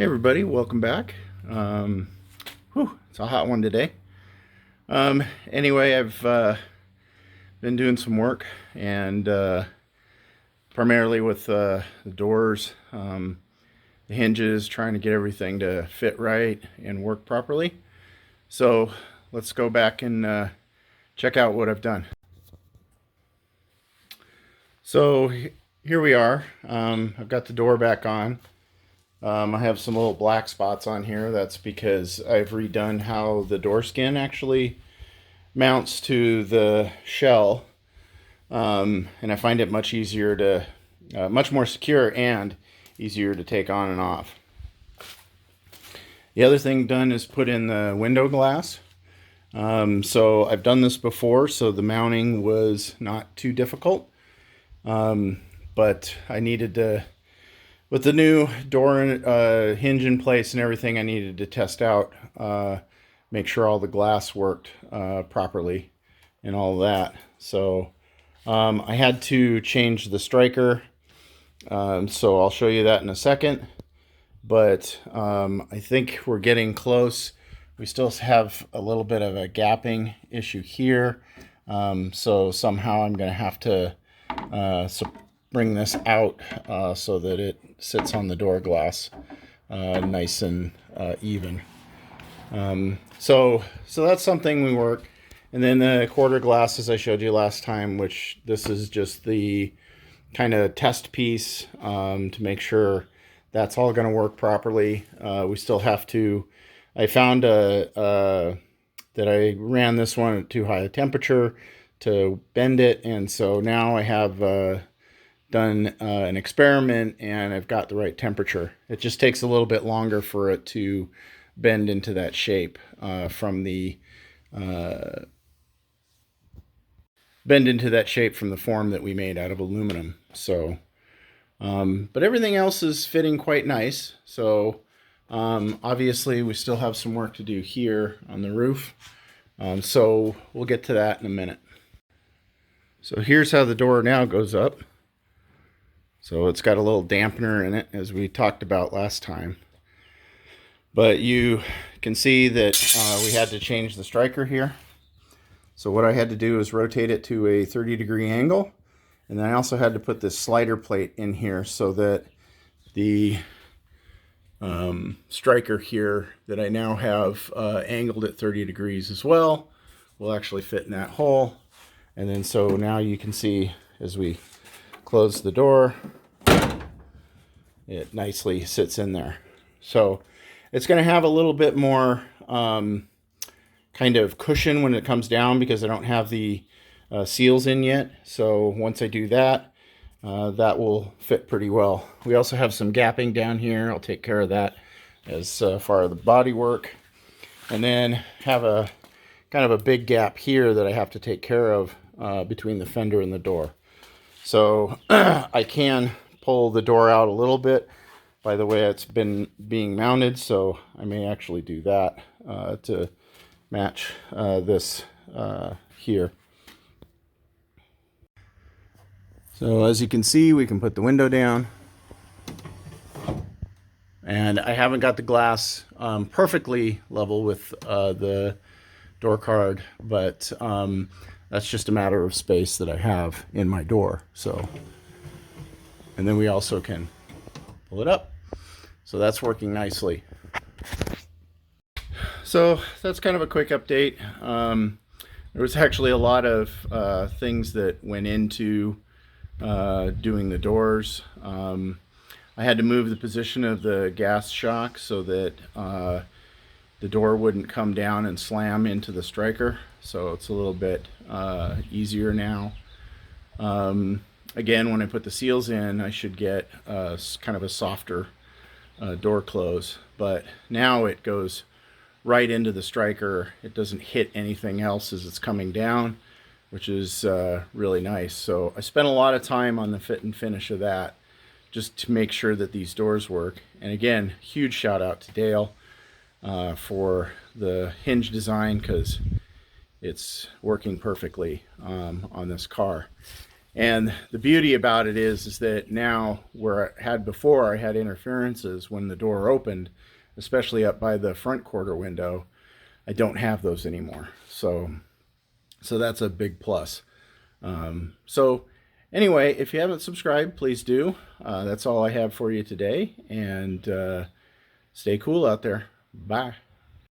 Hey everybody, welcome back. It's a hot one today. Anyway, I've been doing some work and primarily with the doors, the hinges, trying to get everything to fit right and work properly. So let's go back and check out what I've done. So here we are. I've got the door back on. I have some little black spots on here. That's because I've redone how the door skin actually mounts to the shell. And I find it much easier to, much more secure and easier to take on and off. The other thing done is put in the window glass. So I've done this before, so the mounting was not too difficult. But I needed to, with the new door hinge in place and everything, I needed to test out, make sure all the glass worked properly and all that. So I had to change the striker. So I'll show you that in a second. But I think we're getting close. We still have a little bit of a gapping issue here. So somehow I'm going to have to bring this out so that it sits on the door glass nice and even. So that's something we work. And then the quarter glass, as I showed you last time, which this is just the kind of test piece to make sure that's all going to work properly. We still have to, I found that I ran this one at too high a temperature to bend it, and so now I have done an experiment and I've got the right temperature. It just takes a little bit longer for it to bend into that shape from the form that we made out of aluminum. So but everything else is fitting quite nice. So obviously we still have some work to do here on the roof. So we'll get to that in a minute. So here's how the door now goes up. So it's got a little dampener in it, as we talked about last time. But you can see that we had to change the striker here. So what I had to do is rotate it to a 30-degree angle. And then I also had to put this slider plate in here so that the striker here that I now have angled at 30 degrees as well will actually fit in that hole. And then so now you can see as we close the door, it nicely sits in there. So it's going to have a little bit more kind of cushion when it comes down because I don't have the seals in yet. So once I do that, that will fit pretty well. We also have some gapping down here. I'll take care of that as far as the body work. And then have a kind of a big gap here that I have to take care of between the fender and the door. So I can pull the door out a little bit by the way it's been being mounted, so I may actually do that to match this here. So as you can see, we can put the window down. And I haven't got the glass perfectly level with the door card, but that's just a matter of space that I have in my door. So, and then we also can pull it up. So that's working nicely. So that's kind of a quick update. There was actually a lot of things that went into doing the doors. I had to move the position of the gas shock so that the door wouldn't come down and slam into the striker. So it's a little bit easier now. Again, when I put the seals in, I should get kind of a softer door close. But now it goes right into the striker. It doesn't hit anything else as it's coming down, which is really nice. So I spent a lot of time on the fit and finish of that just to make sure that these doors work. And again, huge shout out to Dale for the hinge design because it's working perfectly on this car. And the beauty about it is that now where I had before, I had interferences when the door opened, especially up by the front quarter window. I don't have those anymore. So that's a big plus. So anyway, if you haven't subscribed, please do. That's all I have for you today. And stay cool out there. Bye.